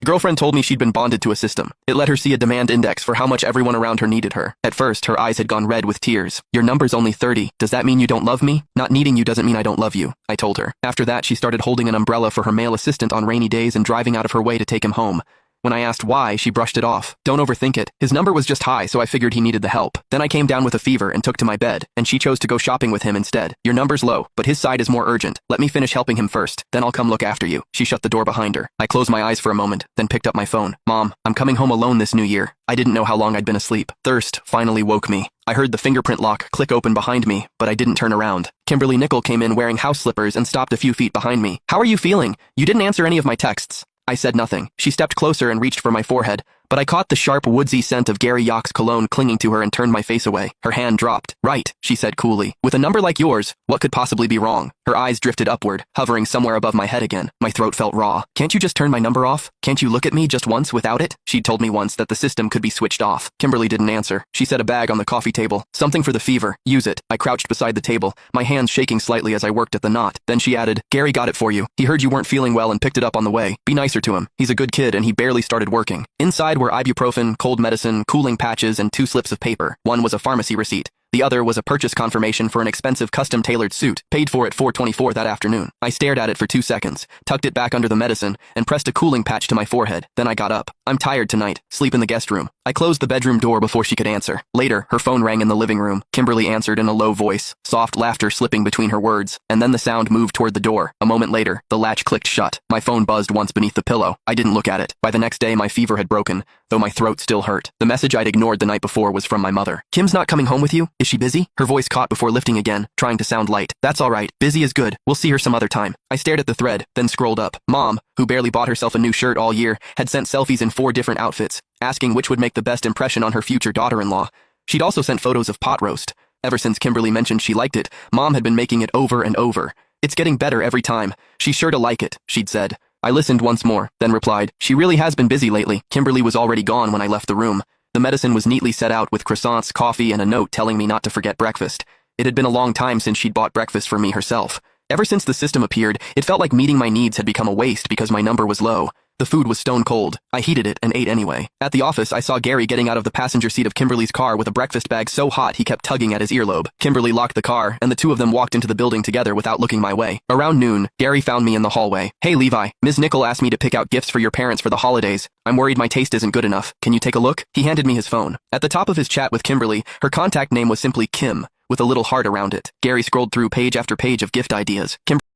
Girlfriend told me she'd been bonded to a system. It let her see a demand index for how much everyone around her needed her. At first, her eyes had gone red with tears. Your number's only 30. Does that mean you don't love me? Not needing you doesn't mean I don't love you, I told her. After that, she started holding an umbrella for her male assistant on rainy days and driving out of her way to take him home. When I asked why, she brushed it off. Don't overthink it. His number was just high, so I figured he needed the help. Then I came down with a fever and took to my bed, and she chose to go shopping with him instead. Your number's low, but his side is more urgent. Let me finish helping him first, then I'll come look after you. She shut the door behind her. I closed my eyes for a moment, then picked up my phone. Mom, I'm coming home alone this new year. I didn't know how long I'd been asleep. Thirst finally woke me. I heard the fingerprint lock click open behind me, but I didn't turn around. Kimberly Nickel came in wearing house slippers and stopped a few feet behind me. How are you feeling? You didn't answer any of my texts. I said nothing. She stepped closer and reached for my forehead, but I caught the sharp, woodsy scent of Gary Yock's cologne clinging to her and turned my face away. Her hand dropped. Right, she said coolly. With a number like yours, what could possibly be wrong? Her eyes drifted upward, hovering somewhere above my head again. My throat felt raw. Can't you just turn my number off? Can't you look at me just once without it? She'd told me once that the system could be switched off. Kimberly didn't answer. She set a bag on the coffee table. Something for the fever. Use it. I crouched beside the table, my hands shaking slightly as I worked at the knot. Then she added, Gary got it for you. He heard you weren't feeling well and picked it up on the way. Be nicer to him. He's a good kid and he barely started working. Inside were ibuprofen, cold medicine, cooling patches, and 2 slips of paper. One was a pharmacy receipt. The other was a purchase confirmation for an expensive custom-tailored suit, paid for at 4:24 that afternoon. I stared at it for 2 seconds, tucked it back under the medicine, and pressed a cooling patch to my forehead. Then I got up. I'm tired tonight. Sleep in the guest room. I closed the bedroom door before she could answer. Later, her phone rang in the living room. Kimberly answered in a low voice, soft laughter slipping between her words, and then the sound moved toward the door. A moment later, the latch clicked shut. My phone buzzed once beneath the pillow. I didn't look at it. By the next day, my fever had broken, though my throat still hurt. The message I'd ignored the night before was from my mother. Kim's not coming home with you? Is she busy? Her voice caught before lifting again, trying to sound light. That's all right. Busy is good. We'll see her some other time. I stared at the thread, then scrolled up. Mom, who barely bought herself a new shirt all year, had sent selfies in 4 different outfits, asking which would make the best impression on her future daughter-in-law. She'd also sent photos of pot roast. Ever since Kimberly mentioned she liked it, Mom had been making it over and over. It's getting better every time. She's sure to like it, she'd said. I listened once more, then replied, she really has been busy lately. Kimberly was already gone when I left the room. The medicine was neatly set out with croissants, coffee, and a note telling me not to forget breakfast. It had been a long time since she'd bought breakfast for me herself. Ever since the system appeared, it felt like meeting my needs had become a waste because my number was low. The food was stone cold. I heated it and ate anyway. At the office, I saw Gary getting out of the passenger seat of Kimberly's car with a breakfast bag so hot he kept tugging at his earlobe. Kimberly locked the car, and the two of them walked into the building together without looking my way. Around noon, Gary found me in the hallway. Hey Levi, Ms. Nickel asked me to pick out gifts for your parents for the holidays. I'm worried my taste isn't good enough. Can you take a look? He handed me his phone. At the top of his chat with Kimberly, her contact name was simply Kim, with a little heart around it. Gary scrolled through page after page of gift ideas.